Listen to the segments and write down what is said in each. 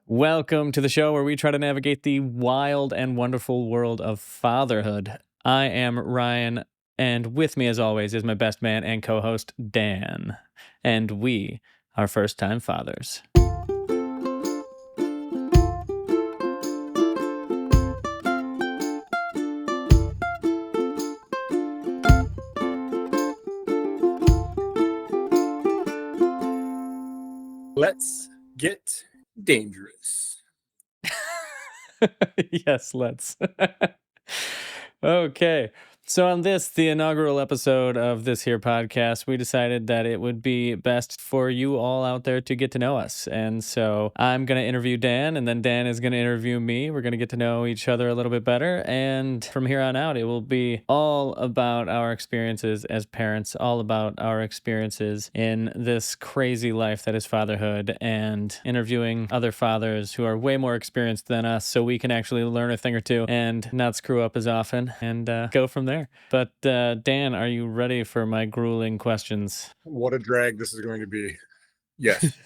Welcome to the show where we try to navigate the wild and wonderful world of fatherhood. I am Ryan, and with me, as always, is my best man and co host, Dan. And we are first time fathers. Let's get dangerous. Yes, let's. Okay. So on this, the inaugural episode of this here podcast, we decided that it would be best for you all out there to get to know us. And so I'm going to interview Dan, and then Dan is going to interview me. We're going to get to know each other a little bit better. And from here on out, it will be all about our experiences as parents, all about our experiences in this crazy life that is fatherhood, and interviewing other fathers who are way more experienced than us so we can actually learn a thing or two and not screw up as often and go from there. But Dan, are you ready for my grueling questions? What a drag this is going to be. Yes.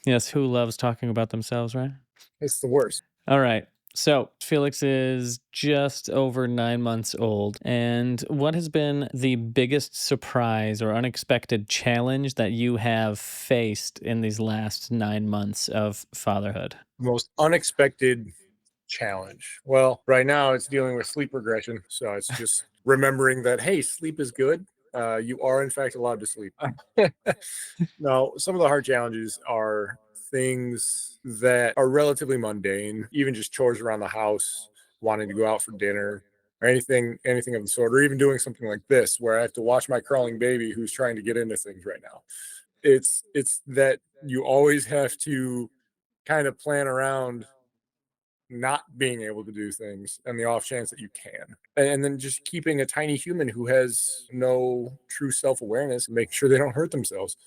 Yes, who loves talking about themselves, right? It's the worst. All right. So Felix is just over 9 months old. And what has been the biggest surprise or unexpected challenge that you have faced in these last 9 months of fatherhood? Most unexpected challenge. Well, right now it's dealing with sleep regression. So it's just remembering that, hey, sleep is good. You are, in fact, allowed to sleep. Now, some of the hard challenges are things that are relatively mundane, even just chores around the house, wanting to go out for dinner, or anything of the sort, or even doing something like this where I have to watch my crawling baby who's trying to get into things right now. It's that you always have to kind of plan around not being able to do things and the off chance that you can. And then just keeping a tiny human who has no true self-awareness, make sure they don't hurt themselves.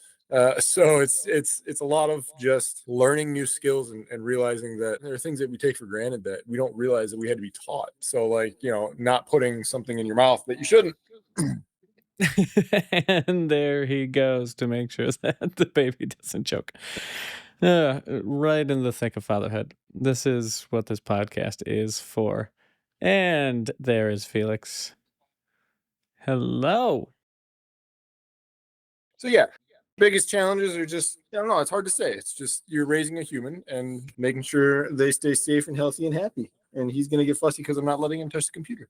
So it's a lot of just learning new skills and realizing that there are things that we take for granted that we don't realize that we had to be taught. So like, not putting something in your mouth that you shouldn't. And there he goes to make sure that the baby doesn't choke. Right in the thick of fatherhood. This is what this podcast is for. And there is Felix. Hello. So yeah, biggest challenges are just, I don't know, it's hard to say. It's just you're raising a human and making sure they stay safe and healthy and happy. And he's going to get fussy because I'm not letting him touch the computer.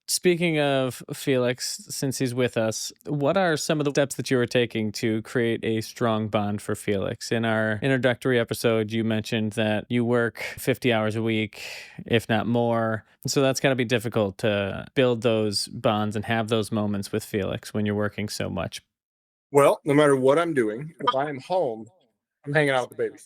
Speaking of Felix, since he's with us, what are some of the steps that you were taking to create a strong bond for Felix? In our introductory episode, you mentioned that you work 50 hours a week, if not more. So that's got to be difficult to build those bonds and have those moments with Felix when you're working so much. Well, no matter what I'm doing, if I am home, I'm hanging out with the baby.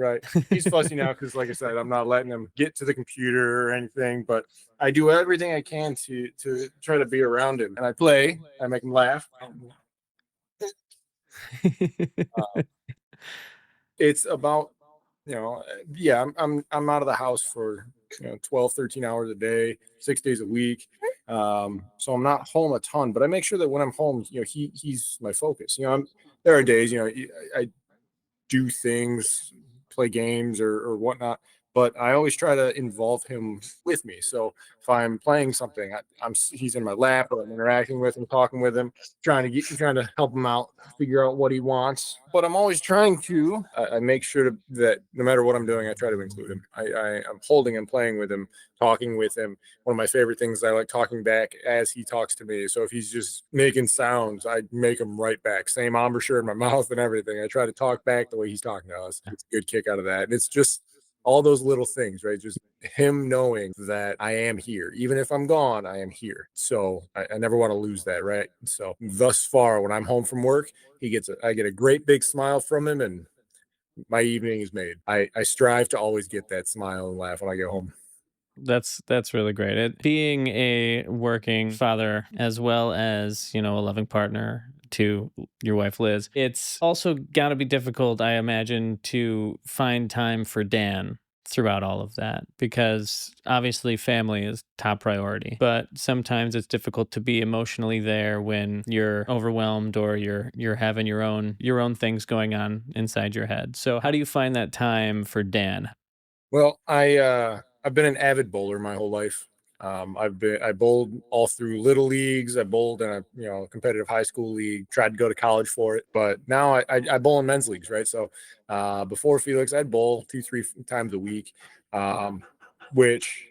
Right. He's fussy now because, like I said, I'm not letting him get to the computer or anything, but I do everything I can to try to be around him. And I play, I make him laugh. It's about, yeah, I'm out of the house for 12, 13 hours a day, 6 days a week. So I'm not home a ton, but I make sure that when I'm home, he's my focus. There are days, I do things, play games or whatnot, but I always try to involve him with me. So if I'm playing something, he's in my lap, or I'm interacting with him, talking with him, trying to help him out, figure out what he wants. But I'm always trying to. I make sure that no matter what I'm doing, I try to include him. I'm holding him, playing with him, talking with him. One of my favorite things, I like talking back as he talks to me. So if he's just making sounds, I make him right back. Same embouchure in my mouth and everything. I try to talk back the way he's talking to us. It's a good kick out of that. And it's just all those little things, right? Just him knowing that I am here. Even if I'm gone, I am here. So I never want to lose that, right? So thus far, when I'm home from work, I get a great big smile from him, and my evening is made. I strive to always get that smile and laugh when I get home. That's really great. Being a working father as well as, a loving partner to your wife Liz, it's also got to be difficult, I imagine, to find time for Dan throughout all of that? Because obviously family is top priority, but sometimes it's difficult to be emotionally there when you're overwhelmed or you're having your own things going on inside your head. So how do you find that time for Dan? Well, I've been an avid bowler my whole life. I bowled all through little leagues. I bowled in a competitive high school league. Tried to go to college for it, but now I bowl in men's leagues, right? So before Felix, I'd bowl 2-3 times a week, um, which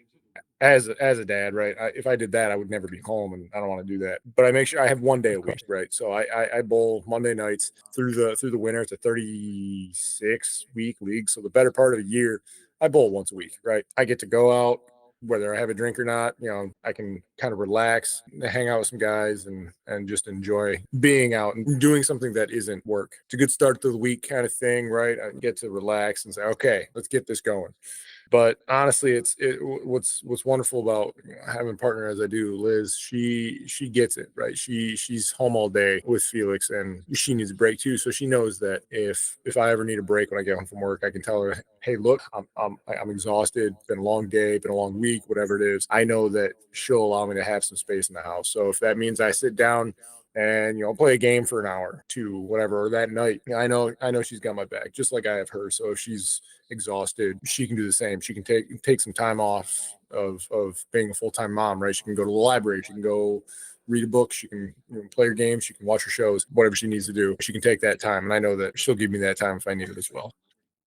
as a dad, right? If I did that, I would never be home, and I don't want to do that. But I make sure I have one day a Of week, course. right? So I bowl Monday nights through the winter. It's a 36-week league, so the better part of the year, I bowl once a week, right? I get to go out, whether I have a drink or not. I can kind of relax, hang out with some guys, and just enjoy being out and doing something that isn't work. It's a good start to the week kind of thing, right? I get to relax and say, okay, let's get this going. But honestly, what's wonderful about having a partner as I do, Liz. She gets it, right. She's home all day with Felix, and she needs a break too. So she knows that if I ever need a break when I get home from work, I can tell her, hey, look, I'm exhausted. It's been a long day, been a long week, whatever it is. I know that she'll allow me to have some space in the house. So if that means I sit down and play a game for an hour, two, whatever, or that night, I know she's got my back, just like I have her. So if she's exhausted, she can do the same. She can take some time off of being a full-time mom, right? She can go to the library, she can go read a book, she can play her games, she can watch her shows, whatever she needs to do. She can take that time, and I know that she'll give me that time if I need it as well.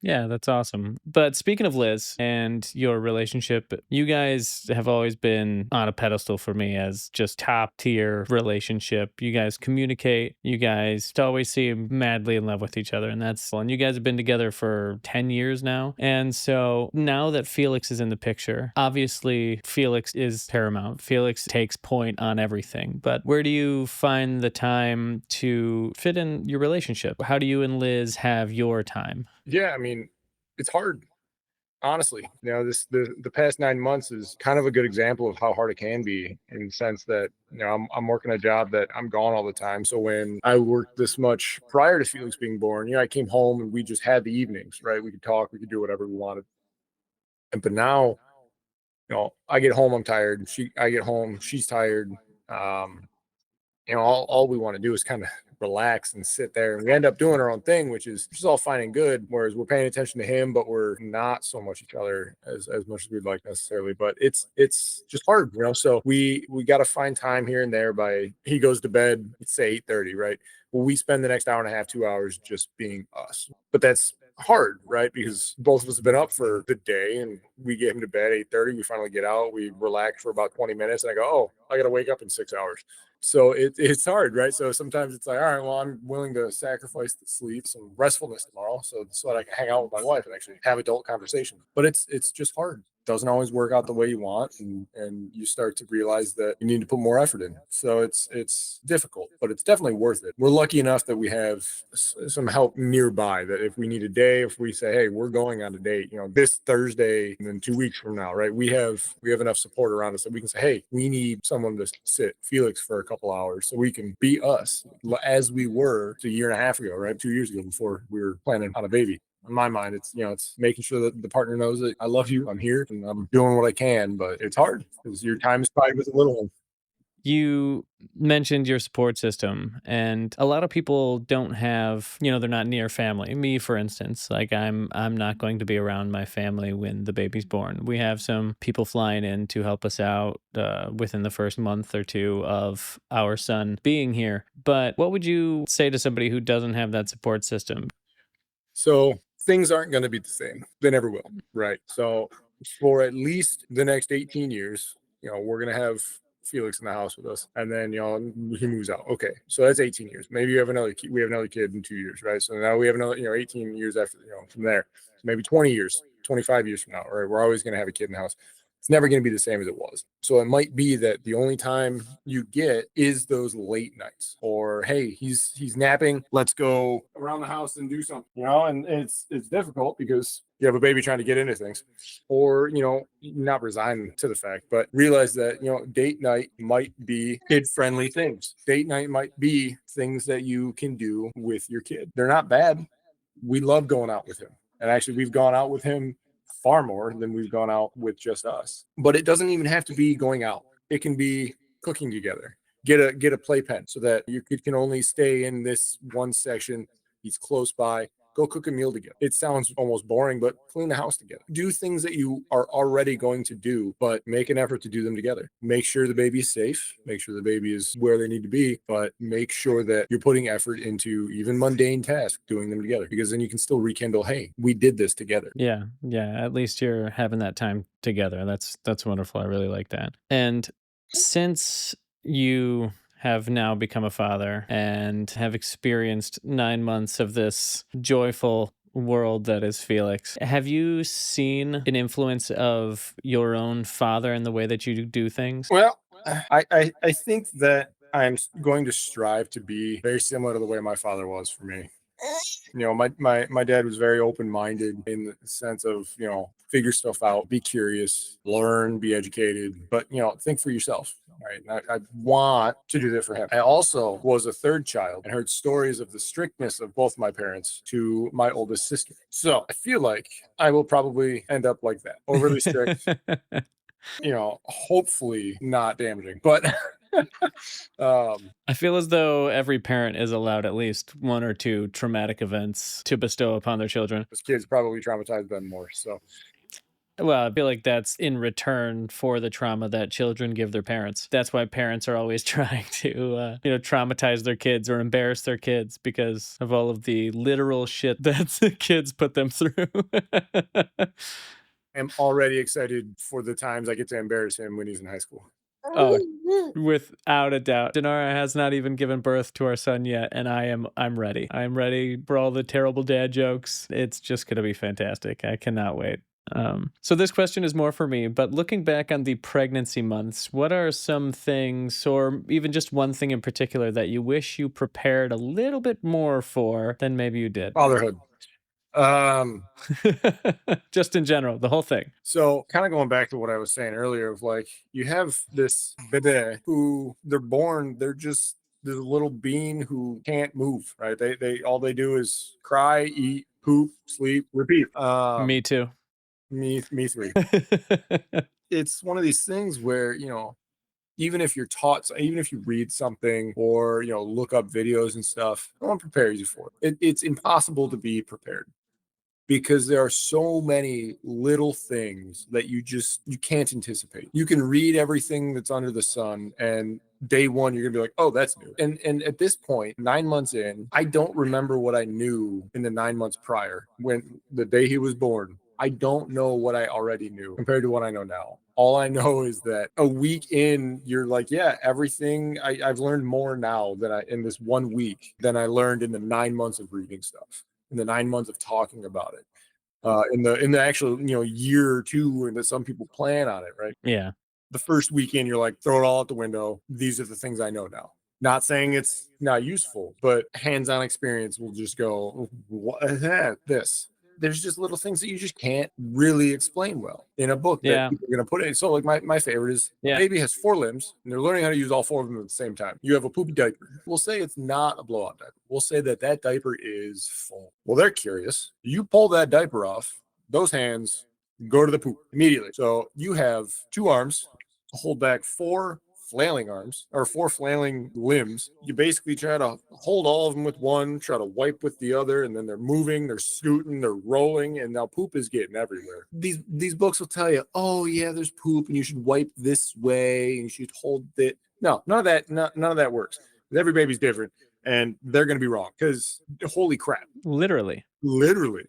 Yeah, that's awesome. But speaking of Liz and your relationship, you guys have always been on a pedestal for me as just top tier relationship. You guys communicate, you guys always seem madly in love with each other. And you guys have been together for 10 years now. And so now that Felix is in the picture, obviously Felix is paramount. Felix takes point on everything. But where do you find the time to fit in your relationship? How do you and Liz have your time? Yeah, I mean, it's hard, honestly. The past 9 months is kind of a good example of how hard it can be, in the sense that I'm working a job that I'm gone all the time. So when I worked this much prior to Felix being born, I came home and we just had the evenings, right? We could talk, we could do whatever we wanted. But now, I get home, I'm tired. I get home, she's tired. Um, all we want to do is kind of relax and sit there, and we end up doing our own thing, which is all fine and good. Whereas we're paying attention to him, but we're not so much each other as much as we'd like necessarily. But it's just hard, So we got to find time here and there. By he goes to bed, let's say 8:30, right? Well, we spend the next hour and a half, 2 hours just being us. But that's hard, right? Because both of us have been up for the day, and we get him to bed 8:30. We finally get out, we relax for about 20 minutes, and I go, oh, I got to wake up in 6 hours. So it's hard, right? So sometimes it's like, all right, well, I'm willing to sacrifice the sleep, some restfulness tomorrow, so that I can hang out with my wife and actually have adult conversation. But it's just hard. Doesn't always work out the way you want, and you start to realize that you need to put more effort in. So it's difficult, but it's definitely worth it. We're lucky enough that we have some help nearby, that if we need a day, if we say, hey, we're going on a date, this Thursday and then 2 weeks from now, right? We have enough support around us that we can say, hey, we need someone to sit Felix for a couple hours so we can be us as we were a year and a half ago, right? 2 years ago, before we were planning on a baby. In my mind, it's making sure that the partner knows that I love you, I'm here, and I'm doing what I can. But it's hard because your time is probably with a little one. You mentioned your support system, and a lot of people don't have, they're not near family. Me, for instance, like I'm not going to be around my family when the baby's born. We have some people flying in to help us out within the first month or two of our son being here. But what would you say to somebody who doesn't have that support system? So things aren't going to be the same. They never will, right? So for at least the next 18 years, we're going to have Felix in the house with us, and then he moves out. Okay, so that's 18 years. Maybe you have another kid. We have another kid in 2 years, right? So now we have another 18 years after, from there. So maybe 20 years, 25 years from now, right? We're always going to have a kid in the house. It's never going to be the same as it was. So it might be that the only time you get is those late nights, or hey, he's napping, let's go around the house and do something, and it's difficult because you have a baby trying to get into things, or not resign to the fact, but realize that date night might be kid friendly things. Date night might be things that you can do with your kid. They're not bad. We love going out with him, and actually we've gone out with him far more than we've gone out with just us. But it doesn't even have to be going out. It can be cooking together. Get a playpen so that you can only stay in this one section. He's close by. Go cook a meal together. It sounds almost boring, but clean the house together. Do things that you are already going to do, but make an effort to do them together. Make sure the baby is safe. Make sure the baby is where they need to be, but make sure that you're putting effort into even mundane tasks, doing them together, because then you can still rekindle, hey, we did this together. Yeah, yeah. At least you're having that time together. That's wonderful. I really like that. And since you have now become a father and have experienced 9 months of this joyful world that is Felix, have you seen an influence of your own father in the way that you do things? Well, I think that I'm going to strive to be very similar to the way my father was for me. My dad was very open-minded in the sense of, figure stuff out, be curious, learn, be educated, but, think for yourself. Right. And I want to do that for him. I also was a third child and heard stories of the strictness of both my parents to my oldest sister. So I feel like I will probably end up like that, overly strict, hopefully not damaging, but I feel as though every parent is allowed at least one or two traumatic events to bestow upon their children. this kid's probably traumatized them more. So Well, I feel like that's in return for the trauma that children give their parents. That's why parents are always trying to, traumatize their kids or embarrass their kids because of all of the literal shit that the kids put them through. I'm already excited for the times I get to embarrass him when he's in high school. Oh, without a doubt. Denara has not even given birth to our son yet, and I'm ready. I'm ready for all the terrible dad jokes. It's just gonna be fantastic. I cannot wait. So this question is more for me, but looking back on the pregnancy months, what are some things, or even just one thing in particular, that you wish you prepared a little bit more for than maybe you did? Fatherhood. Just in general, the whole thing. So kind of going back to what I was saying earlier of like, you have this bebe who they're born, they're just this little being who can't move, right? They all they do is cry, eat, poop, sleep, repeat. Me too. Me three. It's one of these things where, even if you're taught, even if you read something or, look up videos and stuff, no one prepares you for it. It's impossible to be prepared because there are so many little things that you can't anticipate. You can read everything that's under the sun and day one you're gonna be like, oh, that's new. And at this point, 9 months in, I don't remember what I knew in the 9 months prior when the day he was born. I don't know what I already knew compared to what I know now. All I know is that a week in, you're like, yeah, everything I've learned more now than I in this 1 week than I learned in the 9 months of reading stuff, in the 9 months of talking about it, in the actual year or two that some people plan on it, right? Yeah. The first weekend, you're like, throw it all out the window. These are the things I know now. Not saying it's not useful, but hands-on experience will just go, what is that? This. There's just little things that you just can't really explain well in a book that Yeah. people are going to put in. So, like, my favorite is Yeah. a baby has 4 limbs and they're learning how to use all 4 of them at the same time. You have a poopy diaper. We'll say it's not a blowout diaper. We'll say that diaper is full. Well, they're curious. You pull that diaper off, those hands go to the poop immediately. So you have 2 arms, hold back 4 flailing arms or 4 flailing limbs. You basically try to hold all of them with one, try to wipe with the other, and then they're moving, they're scooting, they're rolling, and now poop is getting everywhere. These books will tell you, oh yeah, there's poop, and you should wipe this way, and you should hold it. No, none of that. None of that works. Every baby's different, and they're going to be wrong because holy crap. Literally.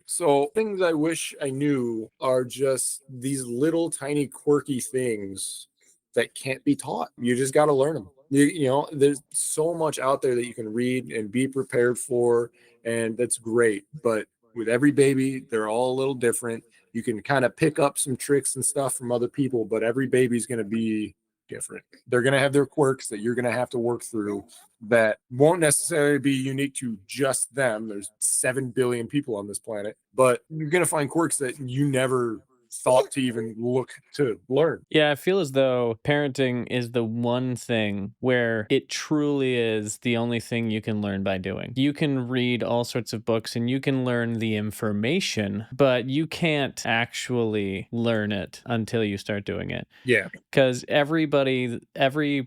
So things I wish I knew are just these little tiny quirky things that can't be taught. You just got to learn them. There's so much out there that you can read and be prepared for, and that's great. But with every baby, they're all a little different. You can kind of pick up some tricks and stuff from other people, but every baby's going to be different. They're going to have their quirks that you're going to have to work through that won't necessarily be unique to just them. There's 7 billion people on this planet, but you're going to find quirks that you never thought to even look to learn. Yeah, I feel as though parenting is the one thing where it truly is the only thing you can learn by doing. You can read all sorts of books and you can learn the information, but you can't actually learn it until you start doing it. Yeah. Because every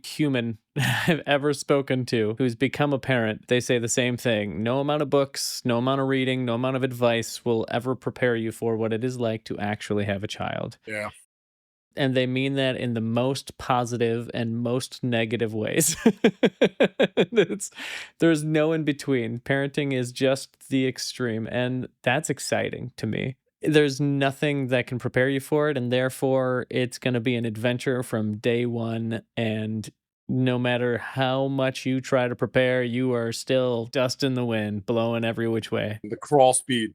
human I've ever spoken to who's become a parent, they say the same thing. No amount of books, no amount of reading, no amount of advice will ever prepare you for what it is like to actually have a child. Yeah. And they mean that in the most positive and most negative ways. There's no in between. Parenting is just the extreme, and that's exciting to me. There's nothing that can prepare you for it, and therefore it's going to be an adventure from day one. And no matter how much you try to prepare, you are still dust in the wind, blowing every which way. The crawl speed.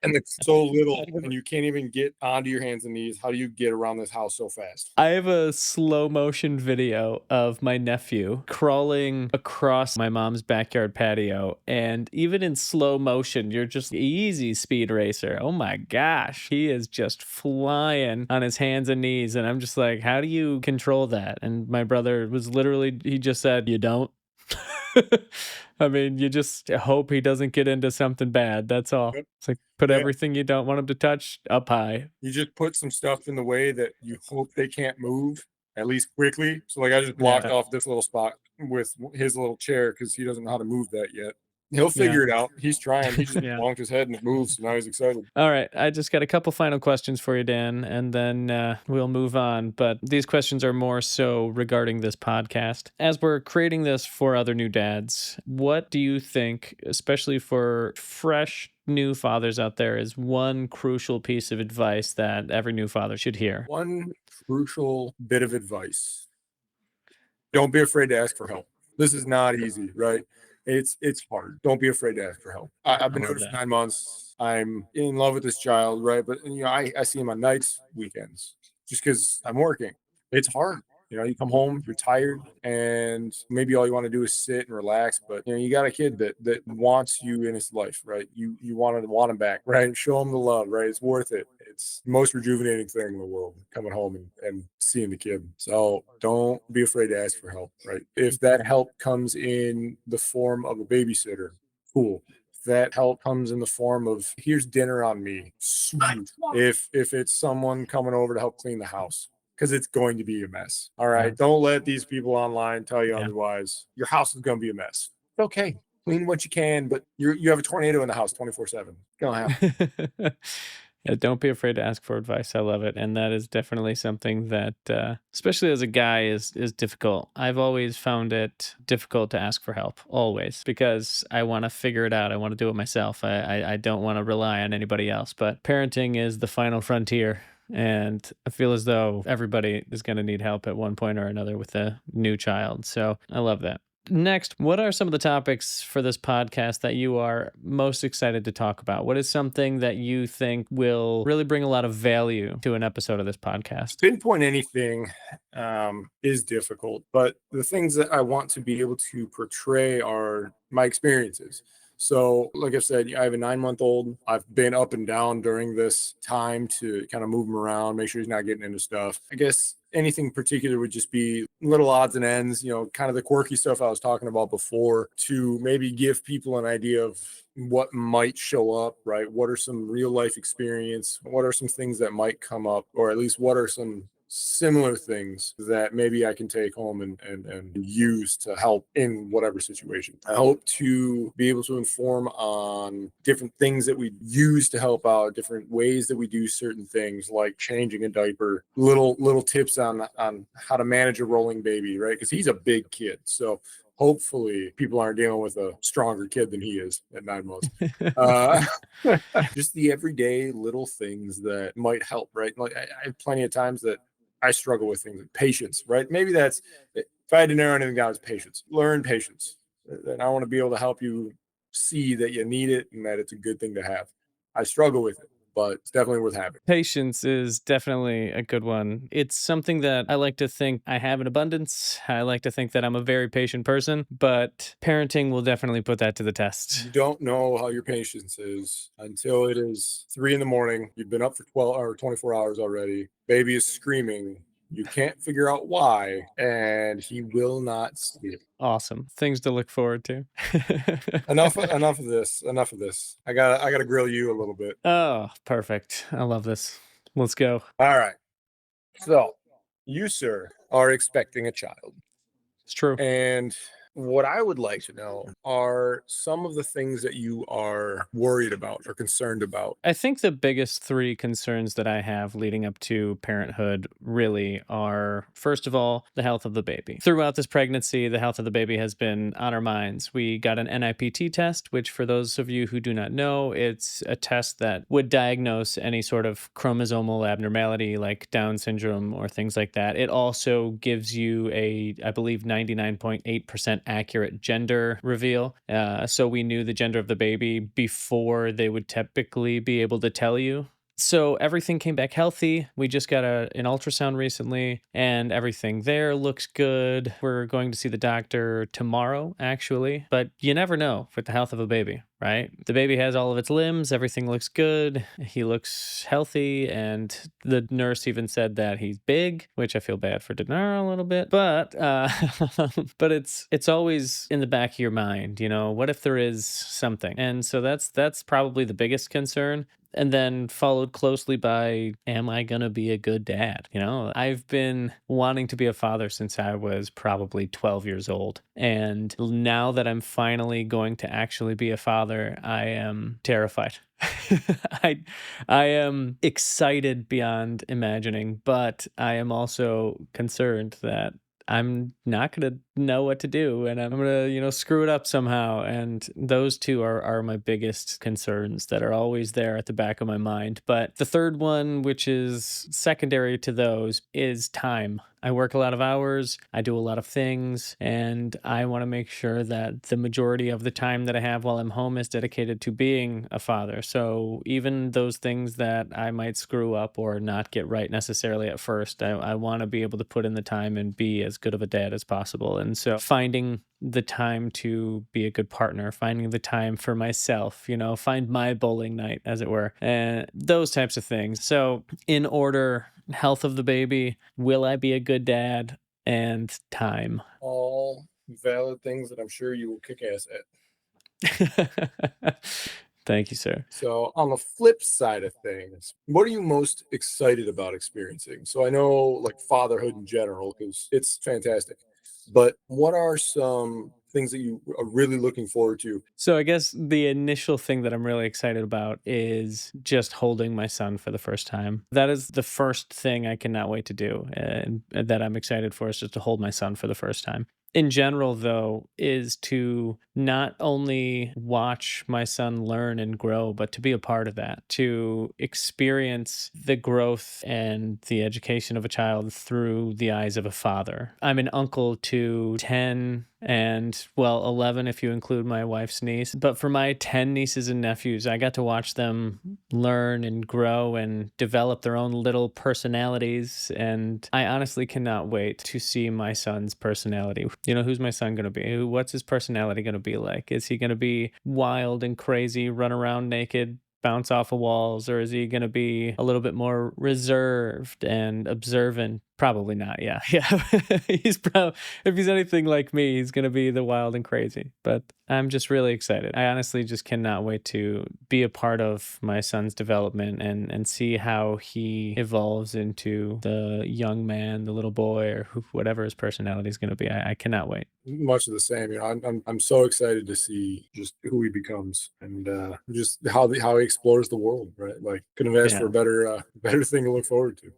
And it's so little, and you can't even get onto your hands and knees. How do you get around this house so fast? I have a slow motion video of my nephew crawling across my mom's backyard patio. And even in slow motion, you're just easy speed racer. Oh my gosh. He is just flying on his hands and knees. And I'm just like, how do you control that? And my brother was literally, he just said, you don't. I mean, you just hope he doesn't get into something bad. That's all. Yep. It's like put Yeah. everything you don't want him to touch up high. You just put some stuff in the way that you hope they can't move, at least quickly. So, like, I just blocked Yeah. off this little spot with his little chair because he doesn't know how to move that yet. He'll Yeah. figure it out. He's trying. He just Yeah. bonked his head and it moves. Now he's excited. All right. I just got a couple final questions for you, Dan, and then we'll move on. But these questions are more so regarding this podcast. As we're creating this for other new dads, what do you think, especially for fresh new fathers out there, is one crucial piece of advice that every new father should hear? One crucial bit of advice: don't be afraid to ask for help. This is not easy, right? It's hard. Don't be afraid to ask for help. I've been I doing love this for that. 9 months. I'm in love with this child, right? But I see him on nights, weekends, just because I'm working. It's hard. You come home, you're tired, and maybe all you want to do is sit and relax. But you got a kid that wants you in his life, right? You want him back, right? Show him the love, right? It's worth it. It's the most rejuvenating thing in the world, coming home and seeing the kid. So don't be afraid to ask for help, right? If that help comes in the form of a babysitter, cool. If that help comes in the form of here's dinner on me, sweet. If it's someone coming over to help clean the house, because it's going to be a mess. All right. Yeah. Don't let these people online tell you Yeah. otherwise. Your house is going to be a mess. It's okay. Clean what you can, but you have a tornado in the house 24/7. Gonna happen. Yeah, don't be afraid to ask for advice. I love it, and that is definitely something that, especially as a guy, is difficult. I've always found it difficult to ask for help, always, because I want to figure it out. I want to do it myself. I don't want to rely on anybody else. But parenting is the final frontier, and I feel as though everybody is going to need help at one point or another with a new child. So I love that. Next, what are some of the topics for this podcast that you are most excited to talk about? What is something that you think will really bring a lot of value to an episode of this podcast? Pinpoint anything is difficult, but the things that I want to be able to portray are my experiences. So, like I said, I have a 9-month-old. I've been up and down during this time to kind of move him around, make sure he's not getting into stuff. I guess anything particular would just be little odds and ends, kind of the quirky stuff I was talking about before, to maybe give people an idea of what might show up, right? What are some real life experience? What are some things that might come up, or at least what are some similar things that maybe I can take home and use to help in whatever situation. I hope to be able to inform on different things that we use to help out, different ways that we do certain things, like changing a diaper, little tips on how to manage a rolling baby, right? Because he's a big kid. So hopefully people aren't dealing with a stronger kid than he is at 9 months. Just the everyday little things that might help, right? Like I have plenty of times that I struggle with things like patience, right? Maybe that's, if I had to narrow anything down, it's patience. Learn patience. And I want to be able to help you see that you need it and that it's a good thing to have. I struggle with it, but it's definitely worth having. Patience is definitely a good one. It's something that I like to think I have in abundance. I like to think that I'm a very patient person, but parenting will definitely put that to the test. You don't know how your patience is until it is 3 in the morning. You've been up for 12 or 24 hours already. Baby is screaming. You can't figure out why, and he will not sleep. Awesome. Things to look forward to. Enough of this. Enough of this. I gotta grill you a little bit. Oh, perfect. I love this. Let's go. All right. So you, sir, are expecting a child. It's true. And what I would like to know are some of the things that you are worried about or concerned about. I think the biggest three concerns that I have leading up to parenthood really are, first of all, the health of the baby. Throughout this pregnancy, the health of the baby has been on our minds. We got an NIPT test, which, for those of you who do not know, it's a test that would diagnose any sort of chromosomal abnormality like Down syndrome or things like that. It also gives you a, I believe, 99.8% accurate gender reveal. So we knew the gender of the baby before they would typically be able to tell you. So everything came back healthy. We just got an ultrasound recently, and everything there looks good. We're going to see the doctor tomorrow, actually. But you never know with the health of a baby, right? The baby has all of its limbs. Everything looks good. He looks healthy. And the nurse even said that he's big, which I feel bad for Dinar a little bit. But but it's always in the back of your mind, you know, what if there is something? And so that's probably the biggest concern. And then followed closely by, am I going to be a good dad? You know, I've been wanting to be a father since I was probably 12 years old. And now that I'm finally going to actually be a father, I am terrified. I I am excited beyond imagining, but I am also concerned that I'm not going to know what to do and I'm going to, you know, screw it up somehow. And those two are my biggest concerns that are always there at the back of my mind. But the third one, which is secondary to those, is time. I work a lot of hours, I do a lot of things, and I want to make sure that the majority of the time that I have while I'm home is dedicated to being a father. So even those things that I might screw up or not get right necessarily at first, I want to be able to put in the time and be as good of a dad as possible. And so finding the time to be a good partner, finding the time for myself, you know, find my bowling night, as it were, and those types of things. So, in order, health of the baby, will I be a good dad, and time. All valid things that I'm sure you will kick ass at. Thank you, sir. So, on the flip side of things, what are you most excited about experiencing? So, I know like fatherhood in general, because it's fantastic, but what are some things that you are really looking forward to? So I guess the initial thing that I'm really excited about is just holding my son for the first time. That is the first thing I cannot wait to do, and that I'm excited for is just to hold my son for the first time. In general, though, is to not only watch my son learn and grow, but to be a part of that, to experience the growth and the education of a child through the eyes of a father. I'm an uncle to 10 and, well, 11 if you include my wife's niece. But for my 10 nieces and nephews, I got to watch them learn and grow and develop their own little personalities. And I honestly cannot wait to see my son's personality. You know, who's my son going to be? What's his personality going to be like? Is he going to be wild and crazy, run around naked, bounce off of walls, or is he going to be a little bit more reserved and observant? Probably not. Yeah. Yeah. He's probably, if he's anything like me, he's going to be the wild and crazy. But I'm just really excited. I honestly just cannot wait to be a part of my son's development and see how he evolves into the young man, the little boy, or whatever his personality is going to be. I cannot wait. Much of the same. You know, I'm so excited to see just who he becomes and just how he explores the world. Right, like couldn't have asked for Yeah. a better thing to look forward to.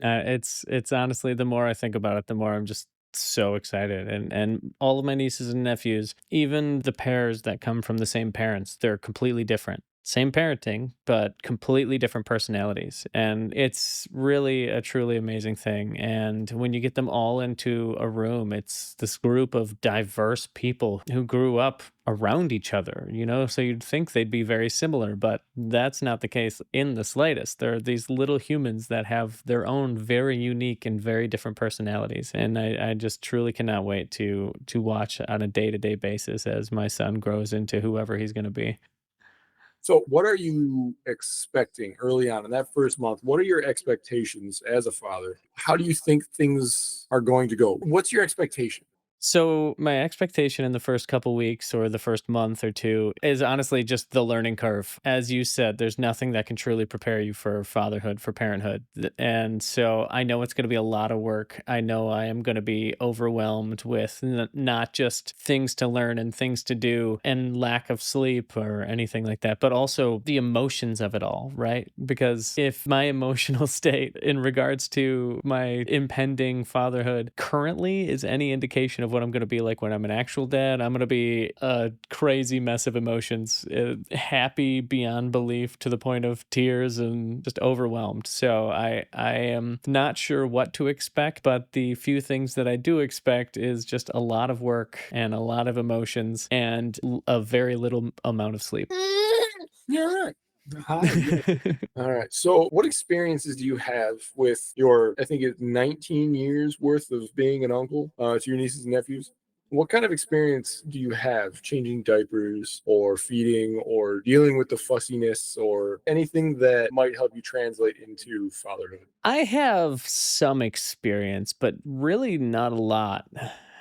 It's honestly, the more I think about it, the more I'm just so excited. And all of my nieces and nephews, even the pairs that come from the same parents, they're completely different. same parenting, but completely different personalities. And it's really a truly amazing thing. And when you get them all into a room, it's this group of diverse people who grew up around each other, So you'd think they'd be very similar, but that's not the case in the slightest. They're these little humans that have their own very unique and very different personalities. And I just truly cannot wait to watch on a day-to-day basis as my son grows into whoever he's going to be. So, what are you expecting early on in that first month? What are your expectations as a father? How do you think things are going to go? What's your expectation? So my expectation in the first couple weeks or the first month or two is honestly just the learning curve. As you said, there's nothing that can truly prepare you for fatherhood, for parenthood. And so I know it's going to be a lot of work. I know I am going to be overwhelmed with not just things to learn and things to do and lack of sleep or anything like that, but also the emotions of it all, right? Because if my emotional state in regards to my impending fatherhood currently is any indication of what I'm going to be like when I'm an actual dad, I'm going to be a crazy mess of emotions, happy beyond belief to the point of tears and just overwhelmed. So I am not sure what to expect, but the few things that I do expect is just a lot of work and a lot of emotions and a very little amount of sleep. Yeah, right. Hi. All right. So, what experiences do you have with your, I think it's 19 years worth of being an uncle to your nieces and nephews? What kind of experience do you have changing diapers or feeding or dealing with the fussiness or anything that might help you translate into fatherhood? I have some experience, but really not a lot.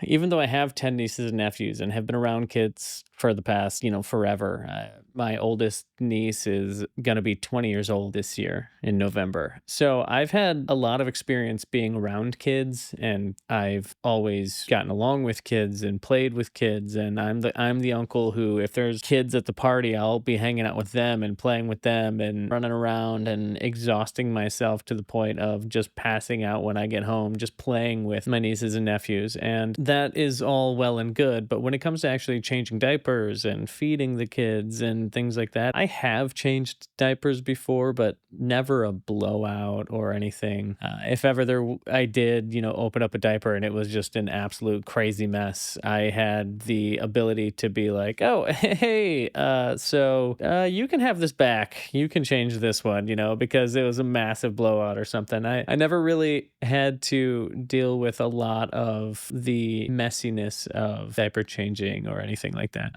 Even though I have 10 nieces and nephews and have been around kids for the past, forever. My oldest niece is going to be 20 years old this year in November. So I've had a lot of experience being around kids, and I've always gotten along with kids and played with kids. And I'm the uncle who, if there's kids at the party, I'll be hanging out with them and playing with them and running around and exhausting myself to the point of just passing out when I get home, just playing with my nieces and nephews. And that is all well and good. But when it comes to actually changing diapers and feeding the kids and things like that, I have changed diapers before, but never a blowout or anything. If ever I did, open up a diaper and it was just an absolute crazy mess, I had the ability to be like, oh, hey, so you can have this back. You can change this one, because it was a massive blowout or something. I never really had to deal with a lot of the messiness of diaper changing or anything like that.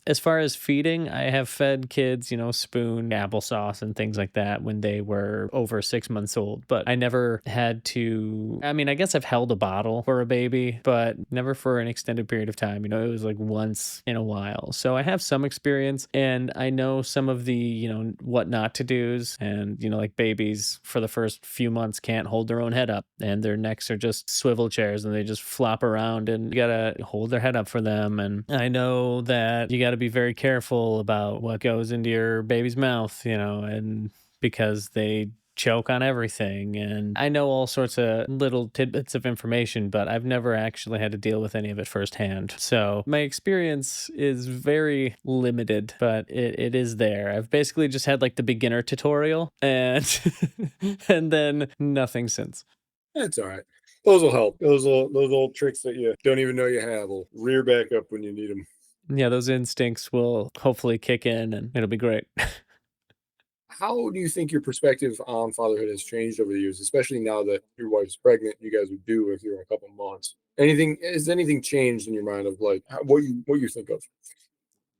As far as feeding, I have fed kids, spoon, applesauce, and things like that when they were over 6 months old. But I never had to. I mean, I guess I've held a bottle for a baby, but never for an extended period of time. It was like once in a while. So I have some experience, and I know some of the, what not to do's. And, like babies for the first few months can't hold their own head up, and their necks are just swivel chairs and they just flop around, and you gotta hold their head up for them. And I know that you got to be very careful about what goes into your baby's mouth, and because they choke on everything. And I know all sorts of little tidbits of information, but I've never actually had to deal with any of it firsthand. So my experience is very limited, but it is there. I've basically just had like the beginner tutorial and and then nothing since. That's all right. Those will help. Those old tricks that you don't even know you have will rear back up when you need them. Yeah, those instincts will hopefully kick in and it'll be great. How do you think your perspective on fatherhood has changed over the years, especially now that your wife's pregnant? You guys would do if you're in a couple months. Anything has anything changed in your mind of like what you think of?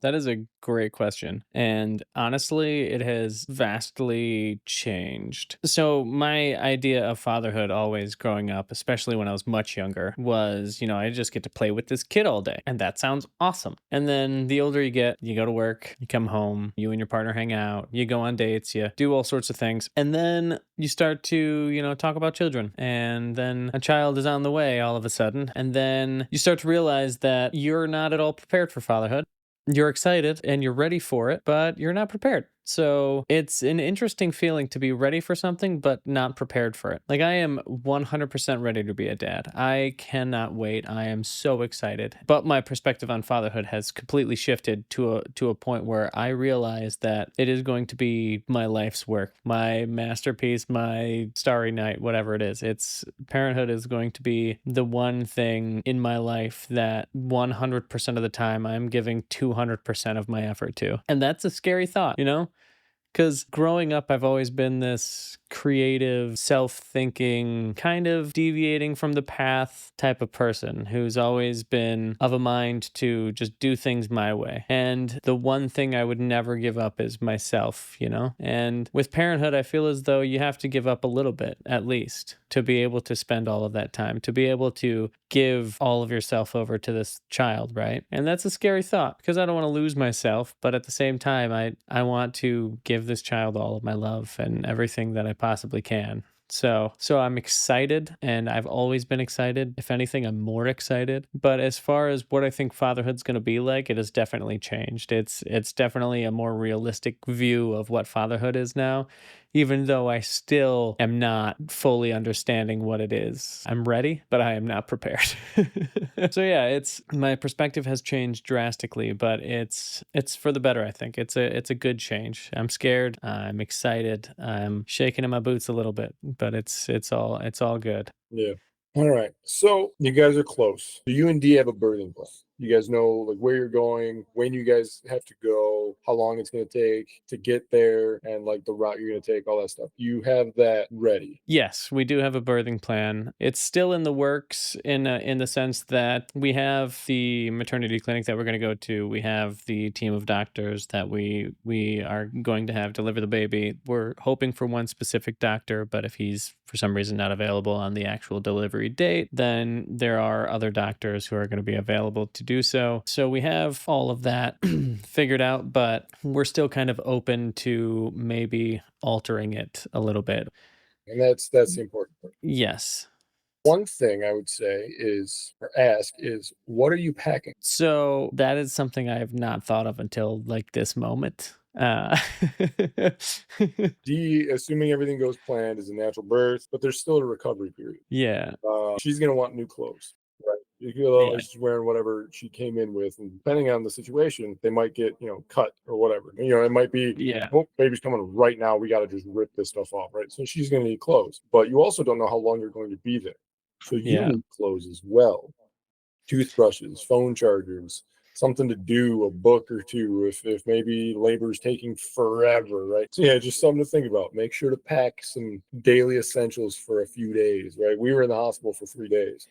That is a great question. And honestly, it has vastly changed. So, my idea of fatherhood always growing up, especially when I was much younger, was, I just get to play with this kid all day. And that sounds awesome. And then the older you get, you go to work, you come home, you and your partner hang out, you go on dates, you do all sorts of things. And then you start to, talk about children. And then a child is on the way all of a sudden. And then you start to realize that you're not at all prepared for fatherhood. You're excited and you're ready for it, but you're not prepared. So it's an interesting feeling to be ready for something, but not prepared for it. Like I am 100% ready to be a dad. I cannot wait. I am so excited. But my perspective on fatherhood has completely shifted to a point where I realize that it is going to be my life's work, my masterpiece, my starry night, whatever it is. It's parenthood is going to be the one thing in my life that 100% of the time I'm giving 200% of my effort to. And that's a scary thought, you know? Because growing up, I've always been this creative, self thinking, kind of deviating from the path type of person who's always been of a mind to just do things my way. And the one thing I would never give up is myself, you know? And with parenthood, I feel as though you have to give up a little bit, at least, to be able to spend all of that time, to be able to give all of yourself over to this child, right? And that's a scary thought because I don't want to lose myself, but at the same time, I want to give this child all of my love and everything that I possibly can. So I'm excited and I've always been excited. If anything, I'm more excited. But as far as what I think fatherhood's going to be like, it has definitely changed. It's definitely a more realistic view of what fatherhood is now, even though I still am not fully understanding what it is. I'm ready, but I am not prepared. So yeah, it's my perspective has changed drastically, but it's for the better, I think. It's a good change. I'm scared, I'm excited, I'm shaking in my boots a little bit, but it's all good. Yeah. All right. So you guys are close. Do you and D have a birthing plan? You guys know like where you're going, when you guys have to go, how long it's going to take to get there, and like the route you're going to take, all that stuff. You have that ready. Yes, we do have a birthing plan. It's still in the works in the sense that we have the maternity clinic that we're going to go to. We have the team of doctors that we are going to have deliver the baby. We're hoping for one specific doctor, but if he's for some reason not available on the actual delivery date, then there are other doctors who are going to be available to do so. So we have all of that figured out, but we're still kind of open to maybe altering it a little bit. And that's the important part. Yes. One thing I would say is, or ask, is what are you packing? So that is something I have not thought of until like this moment. D, assuming everything goes planned, is a natural birth, but there's still a recovery period. Yeah. She's gonna want new clothes, right? You feel Yeah. like she's wearing whatever she came in with, and depending on the situation, they might get cut or whatever. It might be, Yeah. oh, baby's coming right now. We got to just rip this stuff off, right? So she's gonna need clothes, but you also don't know how long you're going to be there, so you Yeah. need clothes as well. Toothbrushes, phone chargers, something to do, a book or two if maybe labor's taking forever, right? So yeah, just something to think about. Make sure to pack some daily essentials for a few days, right? We were in the hospital for 3 days.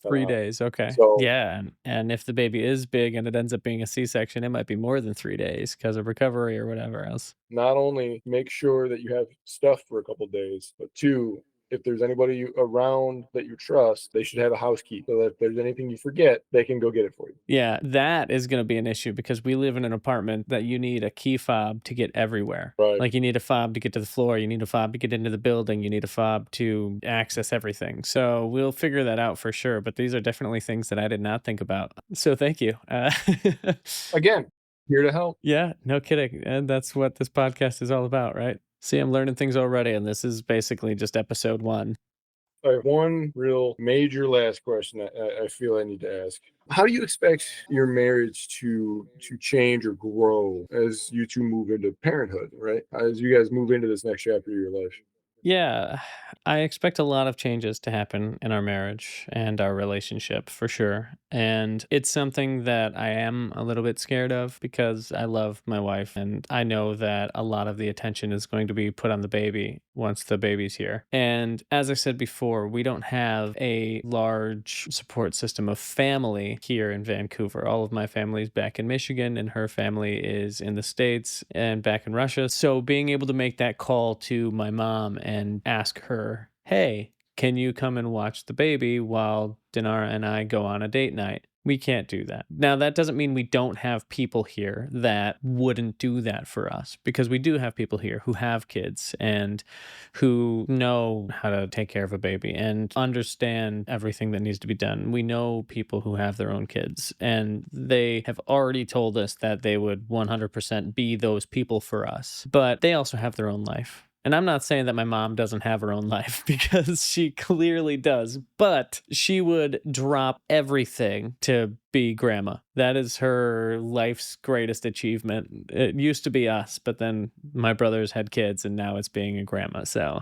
3 Uh, days. Okay. so Yeah. And if the baby is big and it ends up being a C-section, it might be more than 3 days because of recovery or whatever else. not only make sure that you have stuff for a couple days, but two, if there's anybody around that you trust, they should have a house key so that if there's anything you forget, they can go get it for you. Yeah, that is going to be an issue because we live in an apartment that you need a key fob to get everywhere. Right. Like you need a fob to get to the floor, you need a fob to get into the building, you need a fob to access everything. So we'll figure that out for sure. But these are definitely things that I did not think about. So thank you. Again, here to help. Yeah, no kidding. And that's what this podcast is all about, right? See, I'm learning things already, and this is basically just episode one. I have one real major last question I feel I need to ask. How do you expect your marriage to change or grow as you two move into parenthood, right? As you guys move into this next chapter of your life? Yeah, I expect a lot of changes to happen in our marriage and our relationship for sure. And it's something that I am a little bit scared of because I love my wife and I know that a lot of the attention is going to be put on the baby once the baby's here. And as I said before, we don't have a large support system of family here in Vancouver. All of my family's back in Michigan and her family is in the States and back in Russia. So being able to make that call to my mom and ask her, hey, can you come and watch the baby while Dinara and I go on a date night? We can't do that. Now, that doesn't mean we don't have people here that wouldn't do that for us, because we do have people here who have kids and who know how to take care of a baby and understand everything that needs to be done. We know people who have their own kids, and they have already told us that they would 100% be those people for us, but they also have their own life. And I'm not saying that my mom doesn't have her own life, because she clearly does, but she would drop everything to be grandma. That is her life's greatest achievement. It used to be us, but then my brothers had kids and now it's being a grandma. So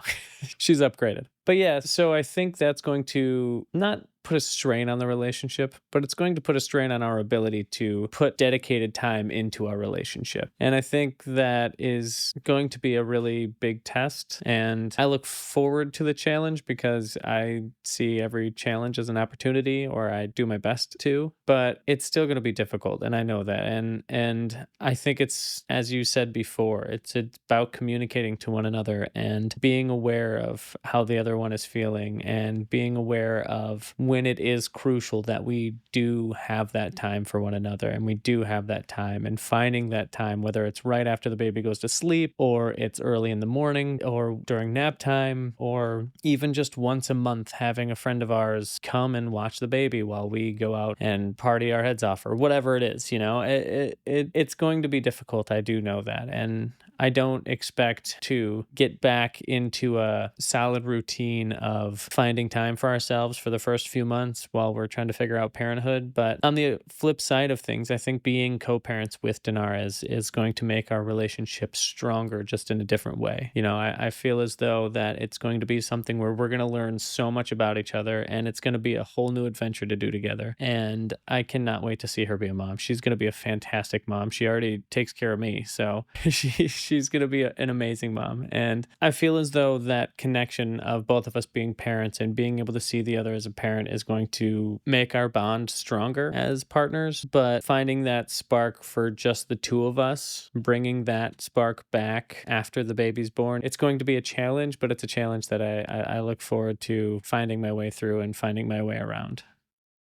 she's upgraded. But yeah, so I think that's going to not put a strain on the relationship, but it's going to put a strain on our ability to put dedicated time into our relationship. And I think that is going to be a really big test. And I look forward to the challenge because I see every challenge as an opportunity, or I do my best to, but it's still going to be difficult. And I know that. And I think it's, as you said before, it's about communicating to one another and being aware of how the other one is feeling, and being aware of when it is crucial that we do have that time for one another, and we do have that time, and finding that time, whether it's right after the baby goes to sleep, or it's early in the morning, or during nap time, or even just once a month having a friend of ours come and watch the baby while we go out and party our heads off, or whatever it is. It's going to be difficult. I do know that. And I don't expect to get back into a solid routine of finding time for ourselves for the first few months while we're trying to figure out parenthood. But on the flip side of things, I think being co-parents with Dinara is going to make our relationship stronger, just in a different way. I feel as though that it's going to be something where we're going to learn so much about each other, and it's going to be a whole new adventure to do together. And I cannot wait to see her be a mom. She's going to be a fantastic mom. She already takes care of me, so she's going to be an amazing mom. And I feel as though that connection of both of us being parents and being able to see the other as a parent is going to make our bond stronger as partners. But finding that spark for just the two of us, bringing that spark back after the baby's born, it's going to be a challenge, but it's a challenge that I look forward to finding my way through and finding my way around.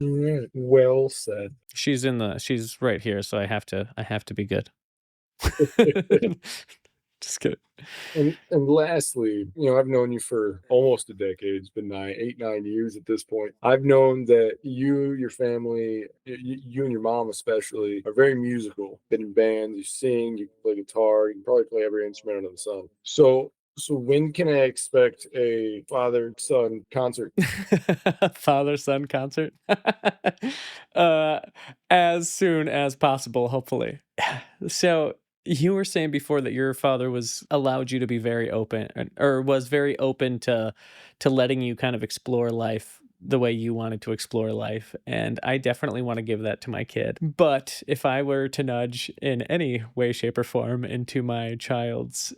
Right. Well said. She's right here, so I have to be good. Just kidding. And lastly, I've known you for almost a decade. It's been 8, 9 years at this point. I've known that you, your family, you and your mom especially, are very musical. Been in bands, you sing, you play guitar, you can probably play every instrument under the sun. So when can I expect a father-son concert? Father-son concert? uh, as soon as possible, hopefully. So you were saying before that your father was allowed you to be very open, or was very open to letting you kind of explore life the way you wanted to explore life. And I definitely want to give that to my kid. But if I were to nudge in any way, shape, or form into my child's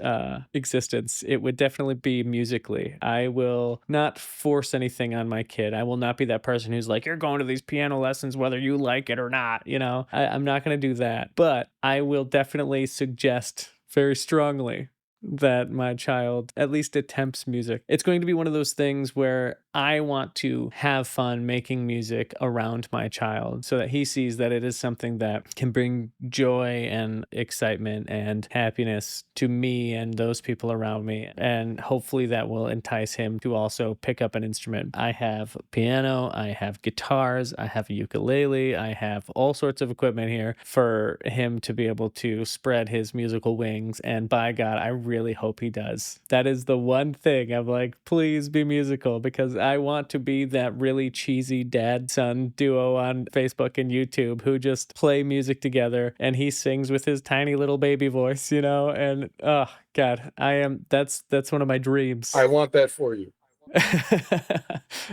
existence, it would definitely be musically. I will not force anything on my kid. I will not be that person who's like, you're going to these piano lessons whether you like it or not. I'm not going to do that. But I will definitely suggest very strongly that my child at least attempts music. It's going to be one of those things where I want to have fun making music around my child, so that he sees that it is something that can bring joy and excitement and happiness to me and those people around me. And hopefully that will entice him to also pick up an instrument. I have piano, I have guitars, I have a ukulele, I have all sorts of equipment here for him to be able to spread his musical wings. And by God, I really hope he does. That is the one thing I'm like, please be musical, because I want to be that really cheesy dad-son duo on Facebook and YouTube who just play music together, and he sings with his tiny little baby voice, and oh God, that's one of my dreams. I want that for you.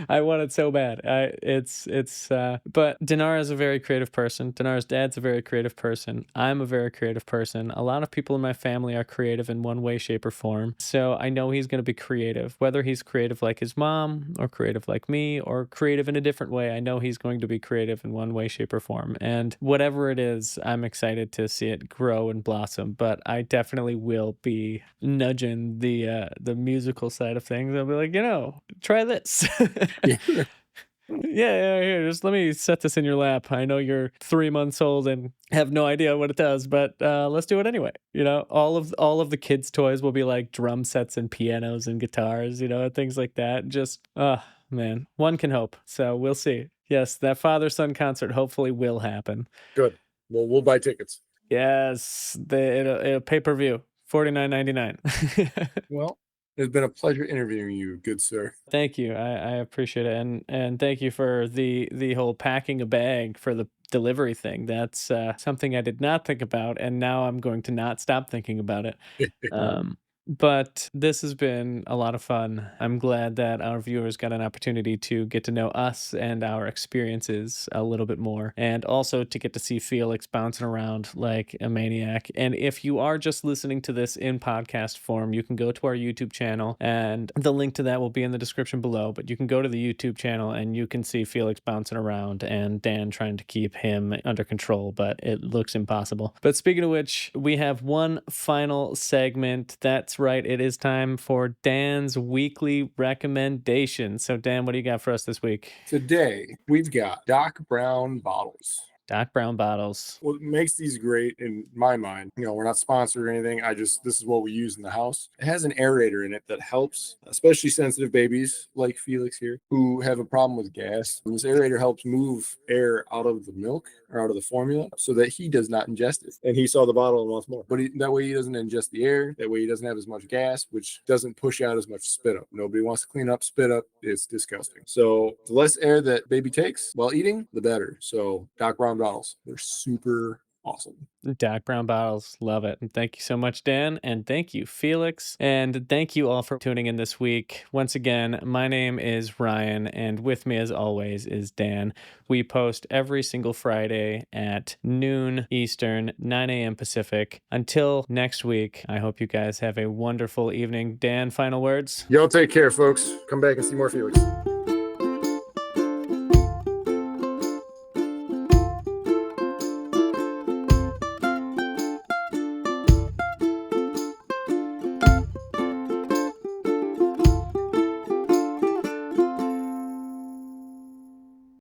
I want it so bad. But Dinar is a very creative person. Dinar's dad's a very creative person. I'm a very creative person. A lot of people in my family are creative in one way, shape, or form. So I know he's going to be creative. Whether he's creative like his mom, or creative like me, or creative in a different way, I know he's going to be creative in one way, shape, or form. And whatever it is, I'm excited to see it grow and blossom. But I definitely will be nudging the musical side of things. I'll be like, try this. Yeah. Yeah, here, just let me set this in your lap. I know you're 3 months old and have no idea what it does, but let's do it anyway. You know, all of the kids' toys will be like drum sets and pianos and guitars, you know, and things like that. Just, man, one can hope. So we'll see. Yes, that father-son concert hopefully will happen. Good. Well, we'll buy tickets. Yes, it'll pay-per-view, $49.99. Well, it's been a pleasure interviewing you, good sir. Thank you. I appreciate it, and thank you for the whole packing a bag for the delivery thing. That's something I did not think about, and now I'm going to not stop thinking about it. But this has been a lot of fun. I'm glad that our viewers got an opportunity to get to know us and our experiences a little bit more, and also to get to see Felix bouncing around like a maniac. And if you are just listening to this in podcast form, you can go to our YouTube channel, and the link to that will be in the description below. But you can go to the YouTube channel and you can see Felix bouncing around and Dan trying to keep him under control, but it looks impossible. But speaking of which, we have one final segment. That's right, it is time for Dan's weekly recommendation. So Dan, what do you got for us this week? Today, we've got Doc Brown bottles. Doc Brown bottles. What makes these great in my mind, we're not sponsored or anything. This is what we use in the house. It has an aerator in it that helps, especially sensitive babies like Felix here, who have a problem with gas. And this aerator helps move air out of the milk or out of the formula so that he does not ingest it. And he saw the bottle and wants more. But that way he doesn't ingest the air. That way he doesn't have as much gas, which doesn't push out as much spit up. Nobody wants to clean up spit up. It's disgusting. So the less air that baby takes while eating, the better. So Doc Brown bottles, they're super awesome. Doc Brown bottles, love it. And thank you so much, Dan, and thank you, Felix, and thank you all for tuning in this week. Once again, my name is Ryan, and with me, as always, is Dan. We post every single Friday at noon Eastern, 9 a.m. Pacific. Until next week, I hope you guys have a wonderful evening. Dan, final words? Y'all take care, folks. Come back and see more Felix.